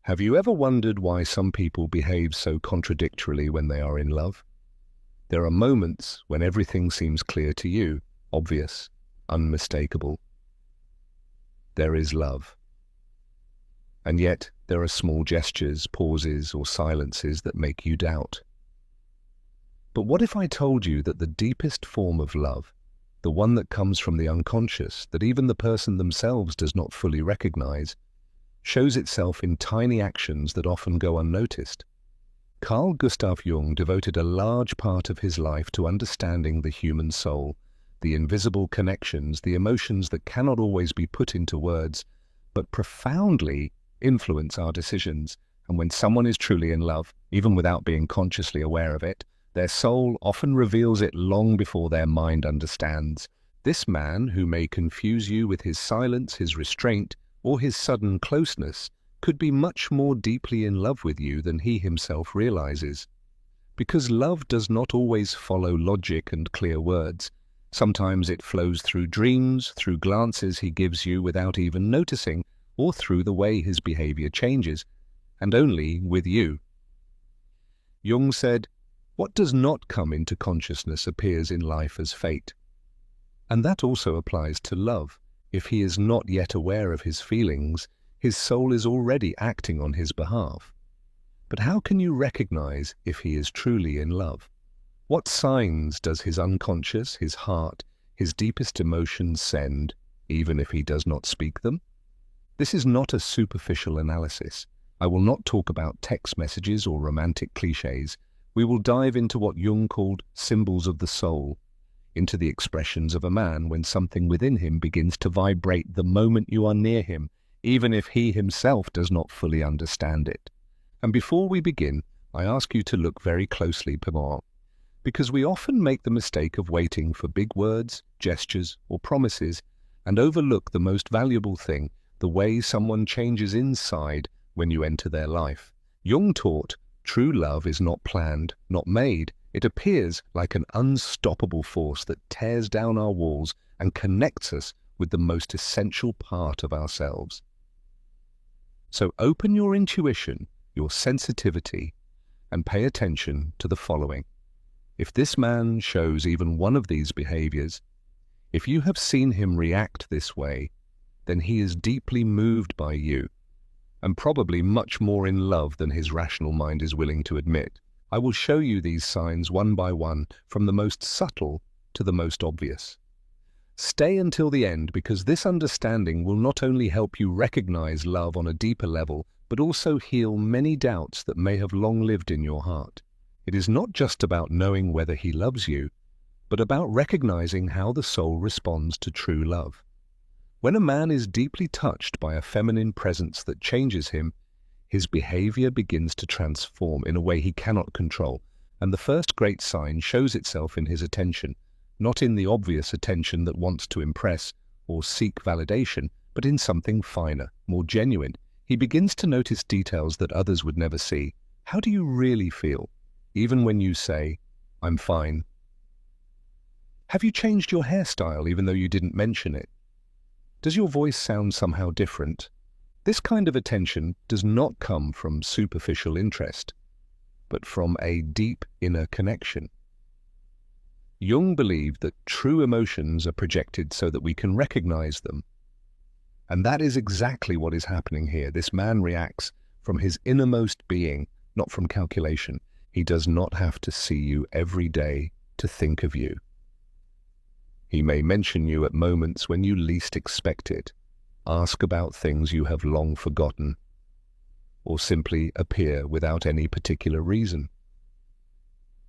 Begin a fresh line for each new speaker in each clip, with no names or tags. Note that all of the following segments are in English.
Have you ever wondered why some people behave so contradictorily when they are in love? There are moments when everything seems clear to you, obvious, unmistakable. There is love. And yet, there are small gestures, pauses, or silences that make you doubt. But what if I told you that the deepest form of love, the one that comes from the unconscious, that even the person themselves does not fully recognize, shows itself in tiny actions that often go unnoticed? Carl Jung devoted a large part of his life to understanding the human soul, the invisible connections, the emotions that cannot always be put into words, but profoundly influence our decisions. And when someone is truly in love, even without being consciously aware of it, their soul often reveals it long before their mind understands. This man, who may confuse you with his silence, his restraint, or his sudden closeness, could be much more deeply in love with you than he himself realizes. Because love does not always follow logic and clear words. Sometimes it flows through dreams, through glances he gives you without even noticing, or through the way his behavior changes, and only with you. Jung said, "What does not come into consciousness appears in life as fate." And that also applies to love. If he is not yet aware of his feelings, his soul is already acting on his behalf. But how can you recognize if he is truly in love? What signs does his unconscious, his heart, his deepest emotions send, even if he does not speak them? This is not a superficial analysis. I will not talk about text messages or romantic cliches. We will dive into what Jung called symbols of the soul, into the expressions of a man when something within him begins to vibrate the moment you are near him, even if he himself does not fully understand it. And before we begin, I ask you to look very closely, Pamar, because we often make the mistake of waiting for big words, gestures, or promises, and overlook the most valuable thing, the way someone changes inside when you enter their life. Jung taught, true love is not planned, not made. It appears like an unstoppable force that tears down our walls and connects us with the most essential part of ourselves. So open your intuition, your sensitivity, and pay attention to the following. If this man shows even one of these behaviors, if you have seen him react this way, then he is deeply moved by you, and probably much more in love than his rational mind is willing to admit. I will show you these signs one by one, from the most subtle to the most obvious. Stay until the end, because this understanding will not only help you recognize love on a deeper level, but also heal many doubts that may have long lived in your heart. It is not just about knowing whether he loves you, but about recognizing how the soul responds to true love. When a man is deeply touched by a feminine presence that changes him, his behavior begins to transform in a way he cannot control, and the first great sign shows itself in his attention, not in the obvious attention that wants to impress or seek validation, but in something finer, more genuine. He begins to notice details that others would never see. How do you really feel, even when you say, "I'm fine"? Have you changed your hairstyle even though you didn't mention it? Does your voice sound somehow different? This kind of attention does not come from superficial interest, but from a deep inner connection. Jung believed that true emotions are projected so that we can recognize them. And that is exactly what is happening here. This man reacts from his innermost being, not from calculation. He does not have to see you every day to think of you. He may mention you at moments when you least expect it, ask about things you have long forgotten, or simply appear without any particular reason.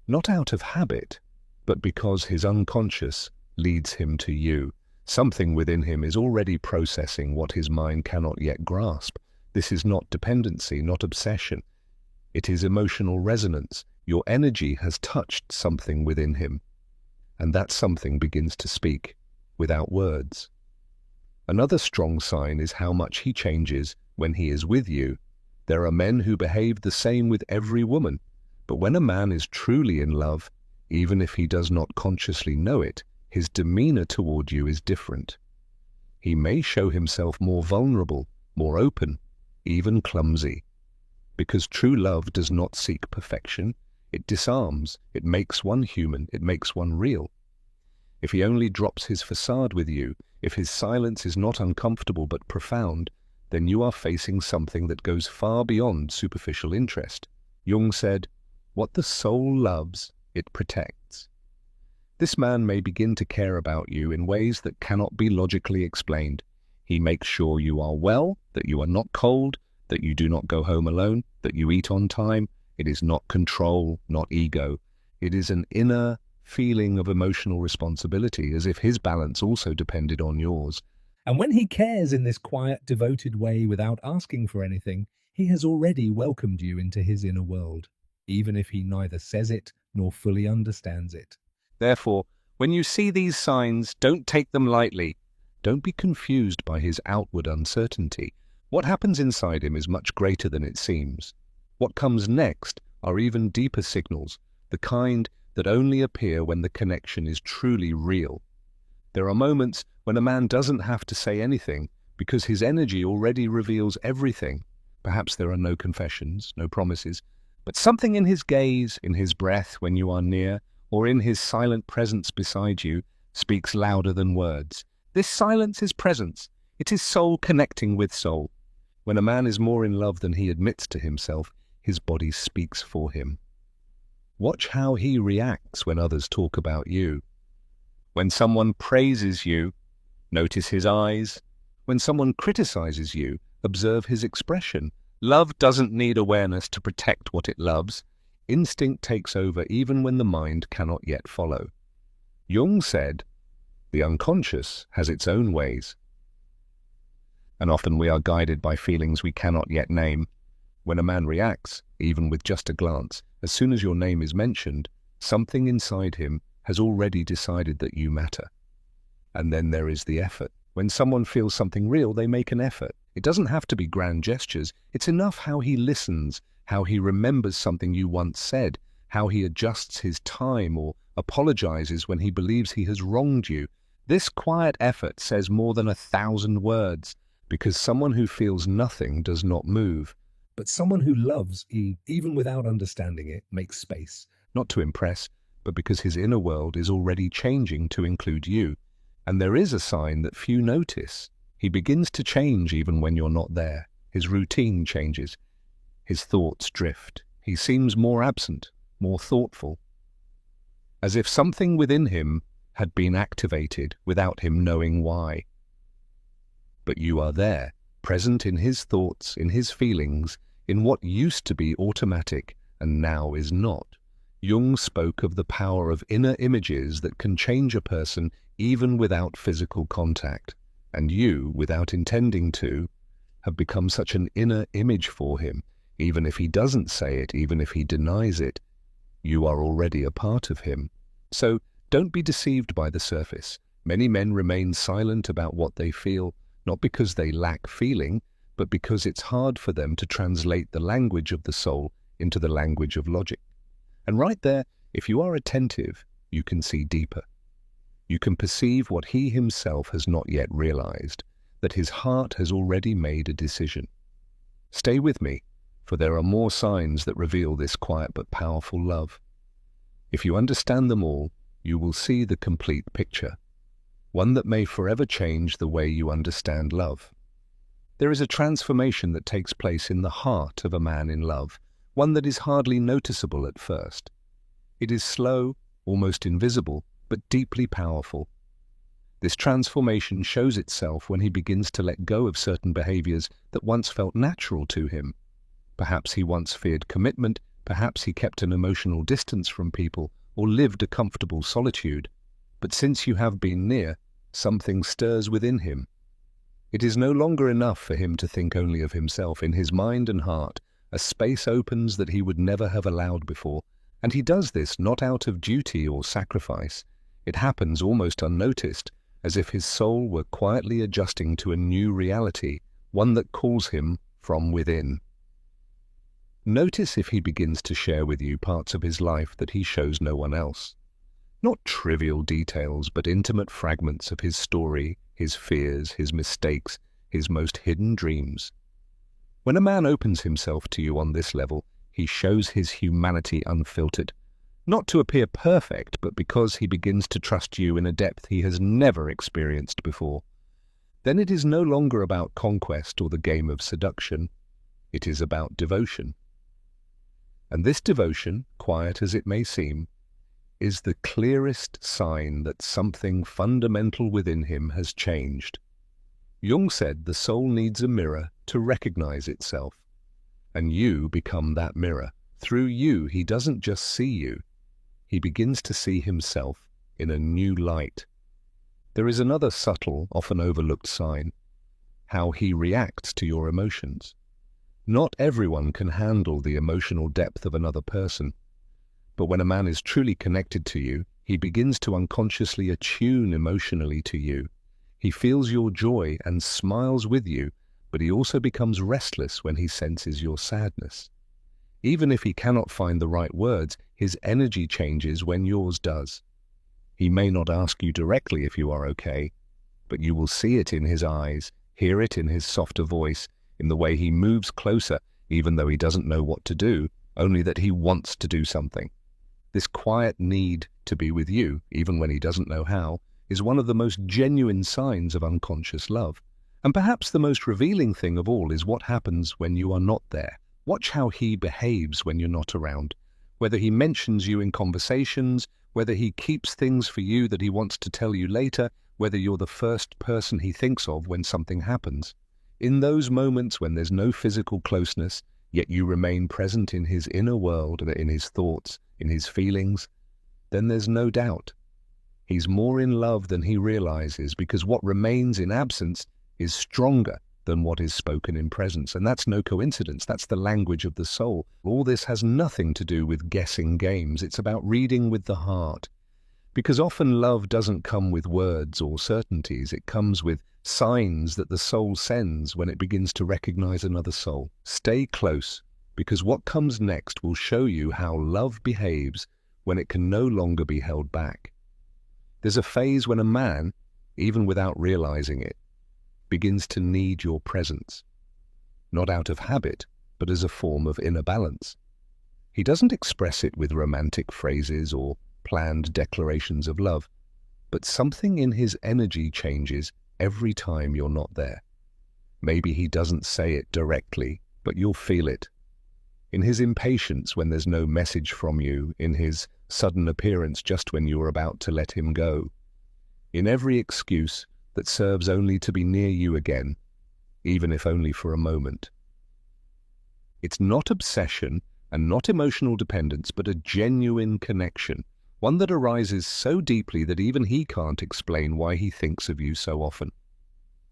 Not out of habit, but because his unconscious leads him to you. Something within him is already processing what his mind cannot yet grasp. This is not dependency, not obsession. It is emotional resonance. Your energy has touched something within him, and that something begins to speak without words. Another strong sign is how much he changes when he is with you. There are men who behave the same with every woman, but when a man is truly in love, even if he does not consciously know it, his demeanor toward you is different. He may show himself more vulnerable, more open, even clumsy. Because true love does not seek perfection. It disarms, it makes one human, it makes one real. If he only drops his facade with you, if his silence is not uncomfortable but profound, then you are facing something that goes far beyond superficial interest. Jung said, "What the soul loves, it protects." This man may begin to care about you in ways that cannot be logically explained. He makes sure you are well, that you are not cold, that you do not go home alone, that you eat on time. It is not control, not ego. It is an inner feeling of emotional responsibility, as if his balance also depended on yours.
And when he cares in this quiet, devoted way without asking for anything, he has already welcomed you into his inner world, even if he neither says it nor fully understands it.
Therefore, when you see these signs, don't take them lightly. Don't be confused by his outward uncertainty. What happens inside him is much greater than it seems. What comes next are even deeper signals, the kind that only appear when the connection is truly real. There are moments when a man doesn't have to say anything because his energy already reveals everything. Perhaps there are no confessions, no promises, but something in his gaze, in his breath when you are near, or in his silent presence beside you, speaks louder than words. This silence is presence. It is soul connecting with soul. When a man is more in love than he admits to himself, his body speaks for him. Watch how he reacts when others talk about you. When someone praises you, notice his eyes. When someone criticizes you, observe his expression. Love doesn't need awareness to protect what it loves. Instinct takes over even when the mind cannot yet follow. Jung said, "The unconscious has its own ways." And often we are guided by feelings we cannot yet name. When a man reacts, even with just a glance, as soon as your name is mentioned, something inside him has already decided that you matter. And then there is the effort. When someone feels something real, they make an effort. It doesn't have to be grand gestures. It's enough how he listens, how he remembers something you once said, how he adjusts his time or apologizes when he believes he has wronged you. This quiet effort says more than 1,000 words, because someone who feels nothing does not move.
But someone who loves, even without understanding it, makes space.
Not to impress, but because his inner world is already changing to include you. And there is a sign that few notice. He begins to change even when you're not there. His routine changes. His thoughts drift. He seems more absent, more thoughtful. As if something within him had been activated without him knowing why. But you are there, present in his thoughts, in his feelings, in what used to be automatic and now is not. Jung spoke of the power of inner images that can change a person even without physical contact. And you, without intending to, have become such an inner image for him. Even if he doesn't say it, even if he denies it, you are already a part of him. So don't be deceived by the surface. Many men remain silent about what they feel, not because they lack feeling, but because it's hard for them to translate the language of the soul into the language of logic. And right there, if you are attentive, you can see deeper. You can perceive what he himself has not yet realized, that his heart has already made a decision. Stay with me, for there are more signs that reveal this quiet but powerful love. If you understand them all, you will see the complete picture, one that may forever change the way you understand love. There is a transformation that takes place in the heart of a man in love, one that is hardly noticeable at first. It is slow, almost invisible, but deeply powerful. This transformation shows itself when he begins to let go of certain behaviors that once felt natural to him. Perhaps he once feared commitment, perhaps he kept an emotional distance from people, or lived a comfortable solitude. But since you have been near, something stirs within him. It is no longer enough for him to think only of himself. In his mind and heart, a space opens that he would never have allowed before, and he does this not out of duty or sacrifice. It happens almost unnoticed, as if his soul were quietly adjusting to a new reality, one that calls him from within. Notice if he begins to share with you parts of his life that he shows no one else. Not trivial details, but intimate fragments of his story, his fears, his mistakes, his most hidden dreams. When a man opens himself to you on this level, he shows his humanity unfiltered, not to appear perfect, but because he begins to trust you in a depth he has never experienced before. Then it is no longer about conquest or the game of seduction. It is about devotion. And this devotion, quiet as it may seem, is the clearest sign that something fundamental within him has changed. Jung said the soul needs a mirror to recognize itself, and you become that mirror. Through you, he doesn't just see you, he begins to see himself in a new light. There is another subtle, often overlooked sign: how he reacts to your emotions. Not everyone can handle the emotional depth of another person, but when a man is truly connected to you, he begins to unconsciously attune emotionally to you. He feels your joy and smiles with you, but he also becomes restless when he senses your sadness. Even if he cannot find the right words, his energy changes when yours does. He may not ask you directly if you are okay, but you will see it in his eyes, hear it in his softer voice, in the way he moves closer, even though he doesn't know what to do, only that he wants to do something. This quiet need to be with you, even when he doesn't know how, is one of the most genuine signs of unconscious love. And perhaps the most revealing thing of all is what happens when you are not there. Watch how he behaves when you're not around. Whether he mentions you in conversations, whether he keeps things for you that he wants to tell you later, whether you're the first person he thinks of when something happens. In those moments when there's no physical closeness, yet you remain present in his inner world, in his thoughts, in his feelings, then there's no doubt he's more in love than he realizes, because what remains in absence is stronger than what is spoken in presence. And that's no coincidence. That's the language of the soul. All this has nothing to do with guessing games. It's about reading with the heart. Because often love doesn't come with words or certainties. It comes with signs that the soul sends when it begins to recognize another soul. Stay close, because what comes next will show you how love behaves when it can no longer be held back. There's a phase when a man, even without realizing it, begins to need your presence, not out of habit, but as a form of inner balance. He doesn't express it with romantic phrases or planned declarations of love, but something in his energy changes every time you're not there. Maybe he doesn't say it directly, but you'll feel it. In his impatience when there's no message from you, in his sudden appearance just when you're about to let him go, in every excuse that serves only to be near you again, even if only for a moment. It's not obsession and not emotional dependence, but a genuine connection, one that arises so deeply that even he can't explain why he thinks of you so often.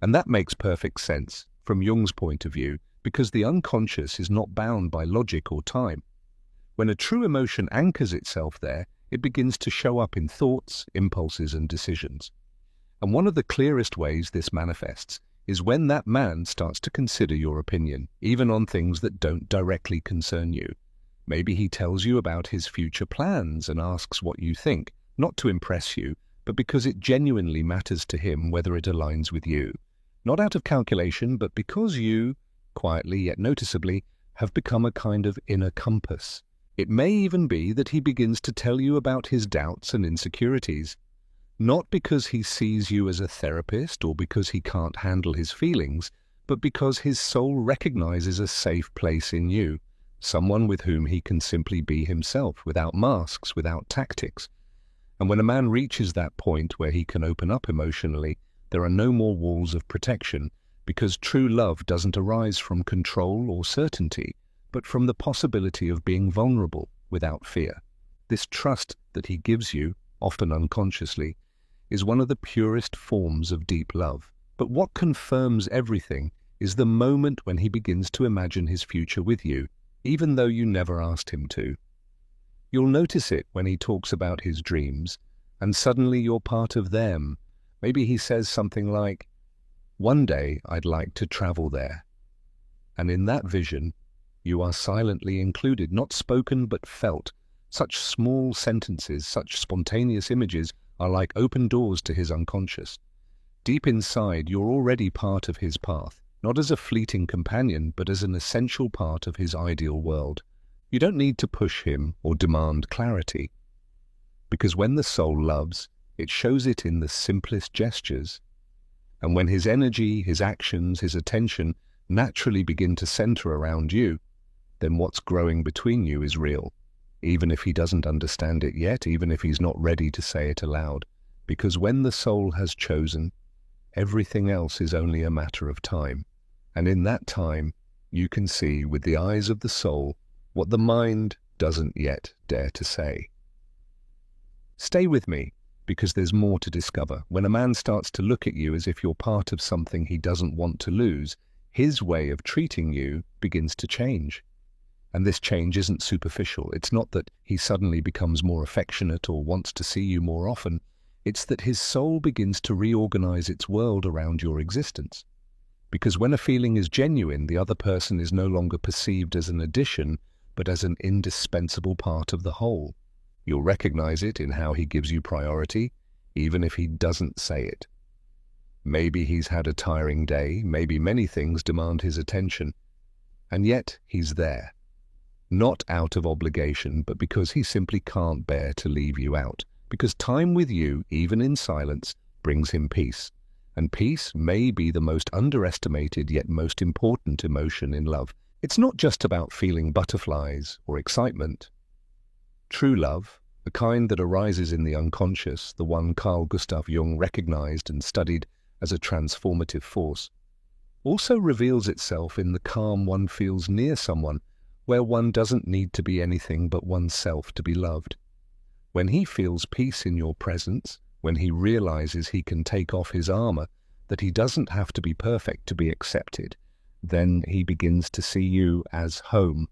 And that makes perfect sense from Jung's point of view, because the unconscious is not bound by logic or time. When a true emotion anchors itself there, it begins to show up in thoughts, impulses, and decisions. And one of the clearest ways this manifests is when that man starts to consider your opinion, even on things that don't directly concern you. Maybe he tells you about his future plans and asks what you think, not to impress you, but because it genuinely matters to him whether it aligns with you. Not out of calculation, but because you, quietly yet noticeably, have become a kind of inner compass. It may even be that he begins to tell you about his doubts and insecurities, not because he sees you as a therapist or because he can't handle his feelings, but because his soul recognizes a safe place in you, someone with whom he can simply be himself, without masks, without tactics. And when a man reaches that point where he can open up emotionally, there are no more walls of protection, because true love doesn't arise from control or certainty, but from the possibility of being vulnerable without fear. This trust that he gives you, often unconsciously, is one of the purest forms of deep love. But what confirms everything is the moment when he begins to imagine his future with you, even though you never asked him to. You'll notice it when he talks about his dreams, and suddenly you're part of them. Maybe he says something like, "One day I'd like to travel there." And in that vision, you are silently included, not spoken but felt. Such small sentences, such spontaneous images are like open doors to his unconscious. Deep inside, you're already part of his path, not as a fleeting companion, but as an essential part of his ideal world. You don't need to push him or demand clarity, because when the soul loves, it shows it in the simplest gestures. And when his energy, his actions, his attention naturally begin to center around you, then what's growing between you is real, even if he doesn't understand it yet, even if he's not ready to say it aloud. Because when the soul has chosen, everything else is only a matter of time. And in that time, you can see with the eyes of the soul what the mind doesn't yet dare to say. Stay with me, because there's more to discover. When a man starts to look at you as if you're part of something he doesn't want to lose, his way of treating you begins to change. And this change isn't superficial. It's not that he suddenly becomes more affectionate or wants to see you more often. It's that his soul begins to reorganize its world around your existence. Because when a feeling is genuine, the other person is no longer perceived as an addition, but as an indispensable part of the whole. You'll recognize it in how he gives you priority, even if he doesn't say it. Maybe he's had a tiring day, maybe many things demand his attention, and yet he's there. Not out of obligation, but because he simply can't bear to leave you out. Because time with you, even in silence, brings him peace. And peace may be the most underestimated yet most important emotion in love. It's not just about feeling butterflies or excitement. True love, the kind that arises in the unconscious, the one Carl Jung recognized and studied as a transformative force, also reveals itself in the calm one feels near someone, where one doesn't need to be anything but oneself to be loved. When he feels peace in your presence, when he realizes he can take off his armor, that he doesn't have to be perfect to be accepted, then he begins to see you as home.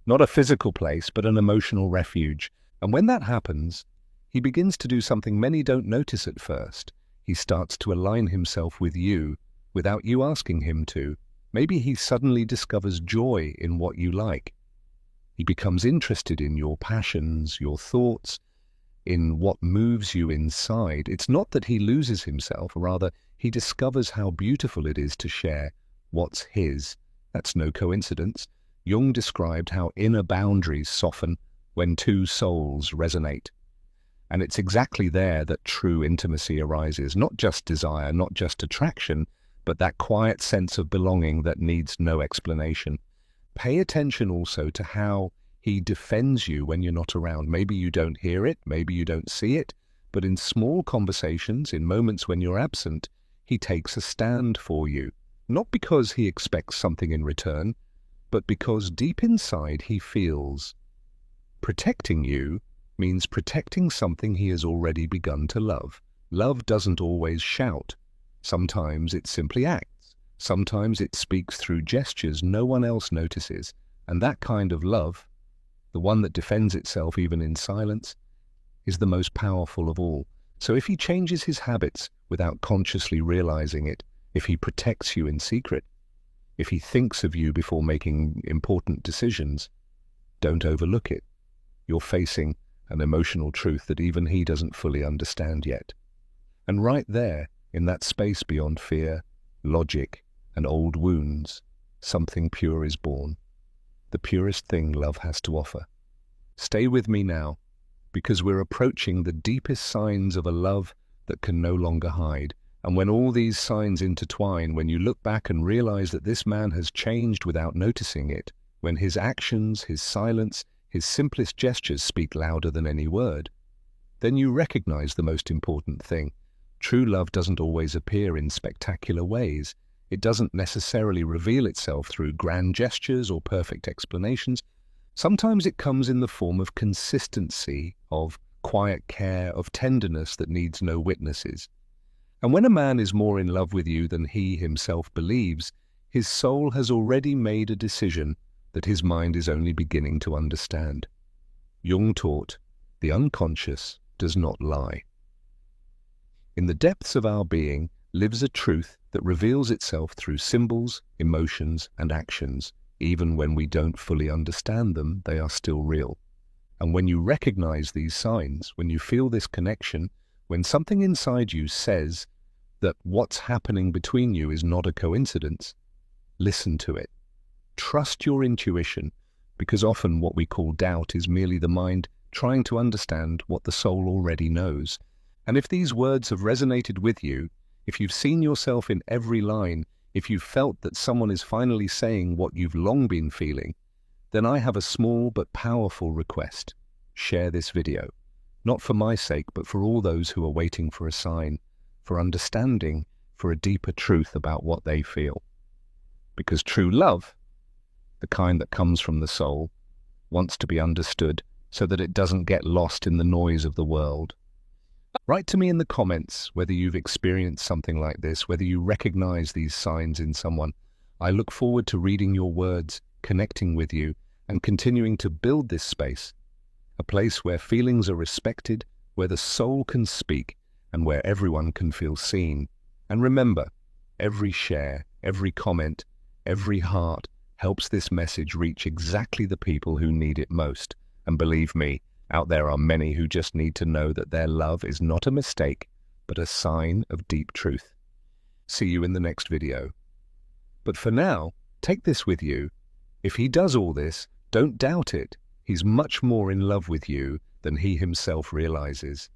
Not a physical place, but an emotional refuge. And when that happens, he begins to do something many don't notice at first. He starts to align himself with you without you asking him to. Maybe he suddenly discovers joy in what you like. He becomes interested in your passions, your thoughts, in what moves you inside. It's not that he loses himself, rather he discovers how beautiful it is to share what's his. That's no coincidence. Jung described how inner boundaries soften when two souls resonate. And it's exactly there that true intimacy arises, not just desire, not just attraction, but that quiet sense of belonging that needs no explanation. Pay attention also to how he defends you when you're not around. Maybe you don't hear it, maybe you don't see it, but in small conversations, in moments when you're absent, he takes a stand for you. Not because he expects something in return, but because deep inside he feels protecting you means protecting something he has already begun to love. Love doesn't always shout. Sometimes it simply acts. Sometimes it speaks through gestures no one else notices. And that kind of love, the one that defends itself even in silence, is the most powerful of all. So if he changes his habits without consciously realizing it, if he protects you in secret, if he thinks of you before making important decisions, don't overlook it. You're facing an emotional truth that even he doesn't fully understand yet. And right there, in that space beyond fear, logic, and old wounds, something pure is born. The purest thing love has to offer. Stay with me now, because we're approaching the deepest signs of a love that can no longer hide. And when all these signs intertwine, when you look back and realize that this man has changed without noticing it, when his actions, his silence, his simplest gestures speak louder than any word, then you recognize the most important thing. True love doesn't always appear in spectacular ways. It doesn't necessarily reveal itself through grand gestures or perfect explanations. Sometimes it comes in the form of consistency, of quiet care, of tenderness that needs no witnesses. And when a man is more in love with you than he himself believes, his soul has already made a decision that his mind is only beginning to understand. Jung taught, the unconscious does not lie. In the depths of our being lives a truth that reveals itself through symbols, emotions, and actions. Even when we don't fully understand them, they are still real. And when you recognize these signs, when you feel this connection, when something inside you says that what's happening between you is not a coincidence, Listen to it. Trust your intuition, because often what we call doubt is merely the mind trying to understand what the soul already knows. And if these words have resonated with you, if you've seen yourself in every line, if you've felt that someone is finally saying what you've long been feeling, then I have a small but powerful request. Share this video. Not for my sake, but for all those who are waiting for a sign, for understanding, for a deeper truth about what they feel. Because true love, the kind that comes from the soul, wants to be understood so that it doesn't get lost in the noise of the world. Write to me in the comments whether you've experienced something like this, whether you recognize these signs in someone. I look forward to reading your words, connecting with you, and continuing to build this space, a place where feelings are respected, where the soul can speak, and where everyone can feel seen. And remember, every share, every comment, every heart helps this message reach exactly the people who need it most. And believe me, out there are many who just need to know that their love is not a mistake, but a sign of deep truth. See you in the next video. But for now, take this with you. If he does all this, don't doubt it. He's much more in love with you than he himself realizes.